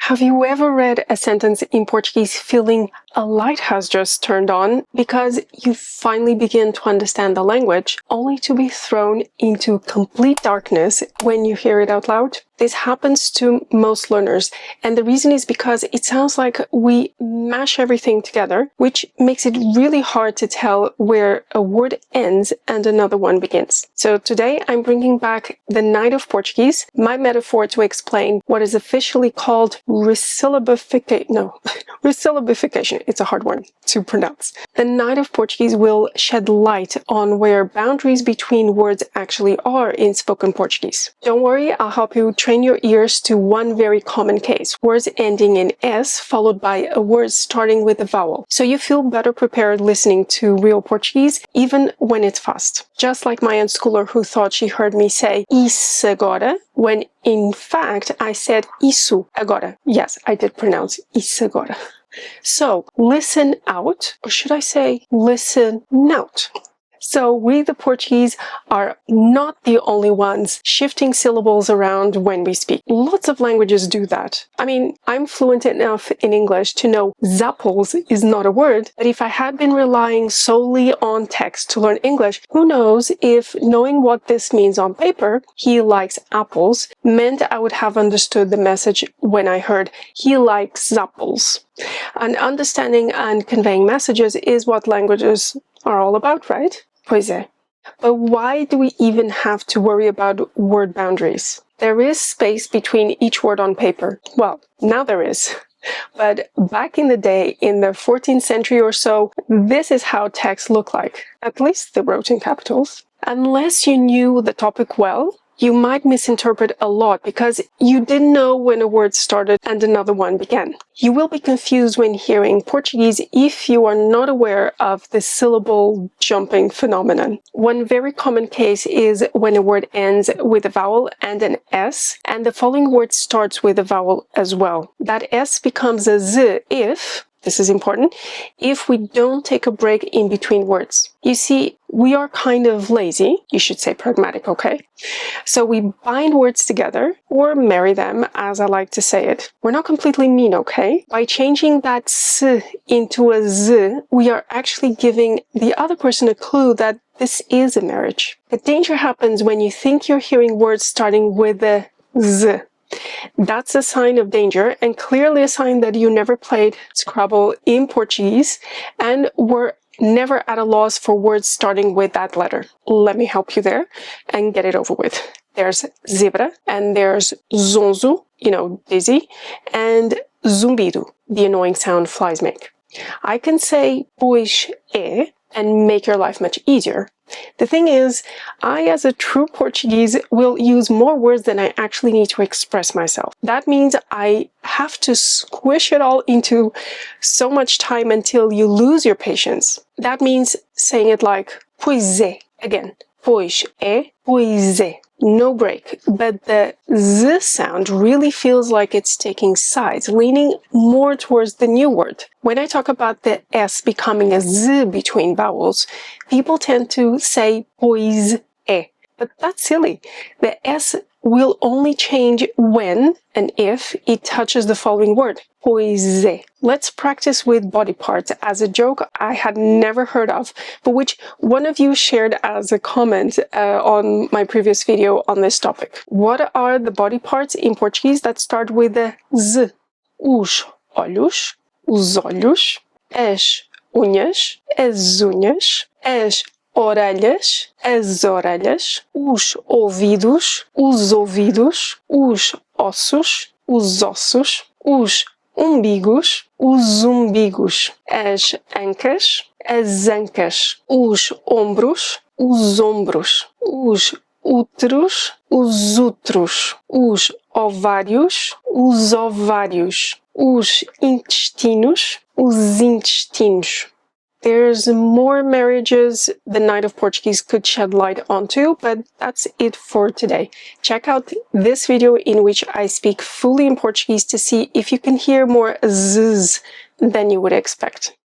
Have you ever read a sentence in Portuguese feeling a light has just turned on because you finally begin to understand the language, only to be thrown into complete darkness when you hear it out loud? This happens to most learners, and the reason is because it sounds like we mash everything together, which makes it really hard to tell where a word ends and another one begins. So today I'm bringing back the Night of Portuguese, my metaphor to explain what is officially called resyllabification. It's a hard one to pronounce. The Night of Portuguese will shed light on where boundaries between words actually are in spoken Portuguese. Don't worry, I'll help you train your ears to one very common case, words ending in S followed by a word starting with a vowel, so you feel better prepared listening to real Portuguese even when it's fast. Just like my unschooler who thought she heard me say isso agora, when in fact I said isso agora. Yes, I did pronounce isso agora. So, listen out, or should I say listen out. So, we the Portuguese are not the only ones shifting syllables around when we speak. Lots of languages do that. I mean, I'm fluent enough in English to know zapples is not a word, but if I had been relying solely on text to learn English, who knows if knowing what this means on paper, he likes apples, meant I would have understood the message when I heard he likes zapples. And understanding and conveying messages is what languages are all about, right? Pois é. But why do we even have to worry about word boundaries? There is space between each word on paper. Well, now there is. But back in the day, in the 14th century or so, this is how text looked like. At least they wrote in capitals. Unless you knew the topic well, you might misinterpret a lot because you didn't know when a word started and another one began. You will be confused when hearing Portuguese if you are not aware of the syllable jumping phenomenon. One very common case is when a word ends with a vowel and an S, and the following word starts with a vowel as well. That S becomes a Z if, this is important, if we don't take a break in between words. You see, we are kind of lazy, you should say pragmatic, okay? So we bind words together, or marry them, as I like to say it. We're not completely mean, okay? By changing that S into a Z, we are actually giving the other person a clue that this is a marriage. The danger happens when you think you're hearing words starting with a Z. That's a sign of danger, and clearly a sign that you never played Scrabble in Portuguese and were never at a loss for words starting with that letter. Let me help you there and get it over with. There's zebra, and there's zonzo, dizzy, and zumbido, the annoying sound flies make. I can say pois é and make your life much easier. The thing is, I, as a true Portuguese, will use more words than I actually need to express myself. That means I have to squish it all into so much time until you lose your patience. That means saying it like pois é again. Pois é, pois é. No break, but the Z sound really feels like it's taking sides, leaning more towards the new word. When I talk about the S becoming a Z between vowels, people tend to say pois é, but that's silly. The S will only change when and if it touches the following word, pois é. Let's practice with body parts as a joke I had never heard of, but which one of you shared as a comment on my previous video on this topic. What are the body parts in Portuguese that start with the Z? Os olhos, as unhas, as orelhas, as orelhas, os ouvidos, os ossos, os umbigos, os umbigos, as ancas, os ombros, os úteros, os ovários, os intestinos, os intestinos. There's more marriages the Night of Portuguese could shed light onto, but that's it for today. Check out this video in which I speak fully in Portuguese to see if you can hear more z's than you would expect.